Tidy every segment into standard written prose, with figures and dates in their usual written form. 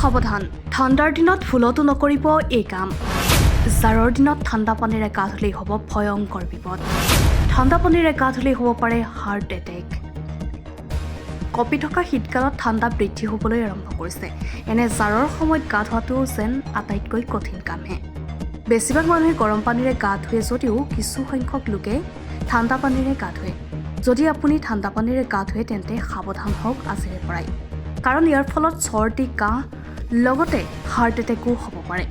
সাৱধান, ঠাণ্ডাৰ দিনত ভুলতো নকৰিব এই কাম। জাৰৰ দিনত ঠাণ্ডা পানীৰে গা ধুলেই হ'ব ভয়ংকৰ বিপদ। ঠাণ্ডা পানীৰে গা ধুলেই হ'ব পাৰে হাৰ্ট এটেক। কঁপি থকা শীতকালত ঠাণ্ডা বৃদ্ধি হ'বলৈ আৰম্ভ কৰিছে। এনে জাৰৰ সময়ত গা ধোৱাটো যেন আটাইতকৈ কঠিন কামহে। বেছিভাগ মানুহে গৰম পানীৰে গা ধুৱে যদিও কিছু সংখ্যক লোকে ঠাণ্ডা পানীৰে গা ধুৱে। যদি আপুনি ঠাণ্ডা পানীৰে গা ধুৱে তেন্তে সাৱধান হওক আজিৰে পৰাই, কাৰণ ইয়াৰ ফলত চৰ্দি, কাহ লগতে হাৰ্ট এটেকো হ'ব পাৰে।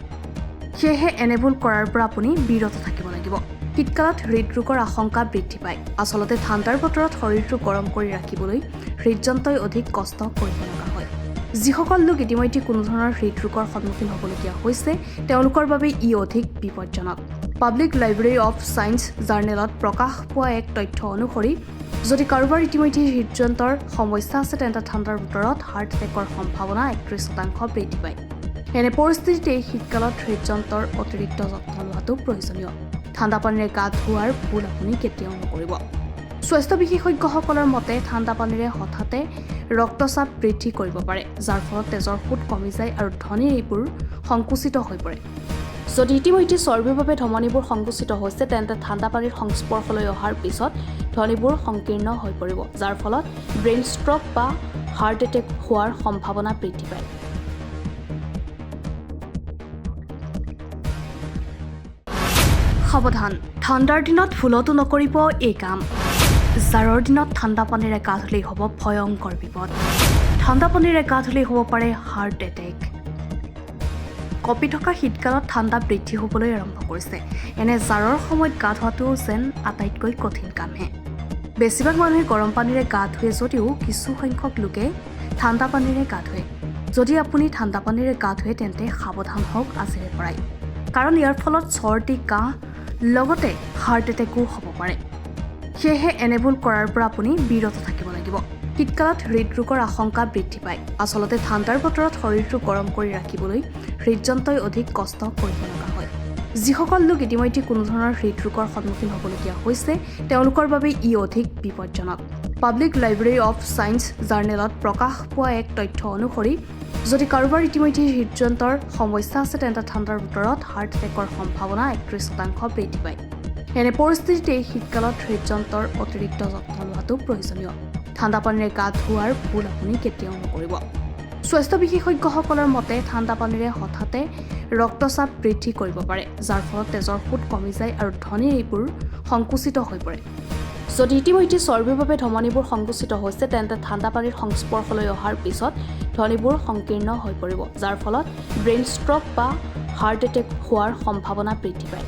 সেয়েহে এনেবোৰ কৰাৰ পৰা আপুনি বিৰত থাকিব লাগিব। শীতকালত হৃদৰোগৰ আশংকা বৃদ্ধি পায়। আচলতে ঠাণ্ডাৰ বতৰত শৰীৰটো গৰম কৰি ৰাখিবলৈ হৃদযন্ত্ৰই অধিক কষ্ট কৰিব লগা হয়। যিসকল লোক ইতিমধ্যে কোনো ধৰণৰ হৃদৰোগৰ সন্মুখীন হ'বলগীয়া হৈছে তেওঁলোকৰ বাবে ই অধিক বিপদজনক। পাব্লিক লাইব্ৰেৰী অৱ ছায়েন্স জাৰ্নেলত প্ৰকাশ পোৱা এক তথ্য অনুসৰি যদি কাৰোবাৰ ইতিমধ্যে হৃদযন্ত্ৰৰ সমস্যা আছে তেন্তে ঠাণ্ডাৰ বতৰত হাৰ্ট এটেকৰ সম্ভাৱনা 31% বৃদ্ধি পায়। এনে পৰিস্থিতিত এই শীতকালত হৃদযন্ত্ৰৰ অতিৰিক্ত যত্ন লোৱাটো প্ৰয়োজনীয়। ঠাণ্ডা পানীৰে গা ধোৱাৰ ভুল আপুনি কেতিয়াও নকৰিব। স্বাস্থ্য বিশেষজ্ঞসকলৰ মতে ঠাণ্ডা পানীৰে হঠাতে ৰক্তচাপ বৃদ্ধি কৰিব পাৰে, যাৰ ফলত তেজৰ সোঁত কমি যায় আৰু ধমনীবোৰ সংকুচিত হৈ পৰে। যদি ইতিমধ্যে চৰ্বিৰ বাবে ধমনীবোৰ সংকুচিত হৈছে তেন্তে ঠাণ্ডা পানীৰ সংস্পৰ্শলৈ অহাৰ পিছত ধমনীবোৰ সংকীৰ্ণ হৈ পৰিব, যাৰ ফলত ব্ৰেইন ষ্ট্ৰক বা হাৰ্ট এটেক হোৱাৰ সম্ভাৱনা বৃদ্ধি পায়। সাৱধান, ঠাণ্ডাৰ দিনত ভুলতো নকৰিব এই কাম। জাৰৰ দিনত ঠাণ্ডা পানীৰে গা ধুলেই হ'ব ভয়ংকৰ বিপদ। ঠাণ্ডা পানীৰে গা ধুলেই হ'ব পাৰে হাৰ্ট এটেক। কঁপি থকা শীতকালত ঠাণ্ডা বৃদ্ধি হ'বলৈ আৰম্ভ কৰিছে। এনে জাৰৰ সময়ত গা ধোৱাটো যেন আটাইতকৈ কঠিন কামহে। বেছিভাগ মানুহে গৰম পানীৰে গা ধুৱে যদিও কিছু সংখ্যক লোকে ঠাণ্ডা পানীৰে গা ধুৱে। যদি আপুনি ঠাণ্ডা পানীৰে গা ধুৱে তেন্তে সাৱধান হওক আজিৰে পৰাই, কাৰণ ইয়াৰ ফলত চৰ্দি, কাহ লগতে হাৰ্ট এটেকো হ'ব পাৰে। সেয়েহে এনেবোৰ কৰাৰ পৰা আপুনি বিৰত থাকিব লাগিব। শীতকালত হৃদৰোগৰ আশংকা বৃদ্ধি পায়। আচলতে ঠাণ্ডাৰ বতৰত শৰীৰটো গৰম কৰি ৰাখিবলৈ হৃদযন্ত্ৰই অধিক কষ্ট কৰিব লগা হয়। যিসকল লোক ইতিমধ্যে কোনো ধৰণৰ হৃদৰোগৰ সন্মুখীন হ'বলগীয়া হৈছে তেওঁলোকৰ বাবে ই অধিক বিপদজনক। পাব্লিক লাইব্ৰেৰী অৱ ছায়েন্স জাৰ্নেলত প্ৰকাশ পোৱা এক তথ্য অনুসৰি যদি কাৰোবাৰ ইতিমধ্যে হৃদযন্ত্ৰৰ সমস্যা আছে তেন্তে ঠাণ্ডাৰ বতৰত হাৰ্ট এটেকৰ সম্ভাৱনা 31% বৃদ্ধি পায়। এনে পৰিস্থিতিত এই শীতকালত হৃদযন্ত্ৰৰ অতিৰিক্ত যত্ন লোৱাটো প্ৰয়োজনীয়। ঠাণ্ডা পানীৰে গা ধোৱাৰ ভুল আপুনি কেতিয়াও নকৰিব। স্বাস্থ্য বিশেষজ্ঞসকলৰ মতে ঠাণ্ডা পানীৰে হঠাতে ৰক্তচাপ বৃদ্ধি কৰিব পাৰে, যাৰ ফলত তেজৰ সোঁত কমি যায় আৰু ধমনীবোৰ সংকুচিত হৈ পৰে। যদি ইতিমধ্যে চৰ্বিৰ বাবে ধমনীবোৰ সংকুচিত হৈছে তেন্তে ঠাণ্ডা পানীৰ সংস্পৰ্শলৈ অহাৰ পিছত ধমনীবোৰ সংকীৰ্ণ হৈ পৰিব, যাৰ ফলত ব্ৰেইন ষ্ট্ৰক বা হাৰ্ট এটেক হোৱাৰ সম্ভাৱনা বৃদ্ধি পায়।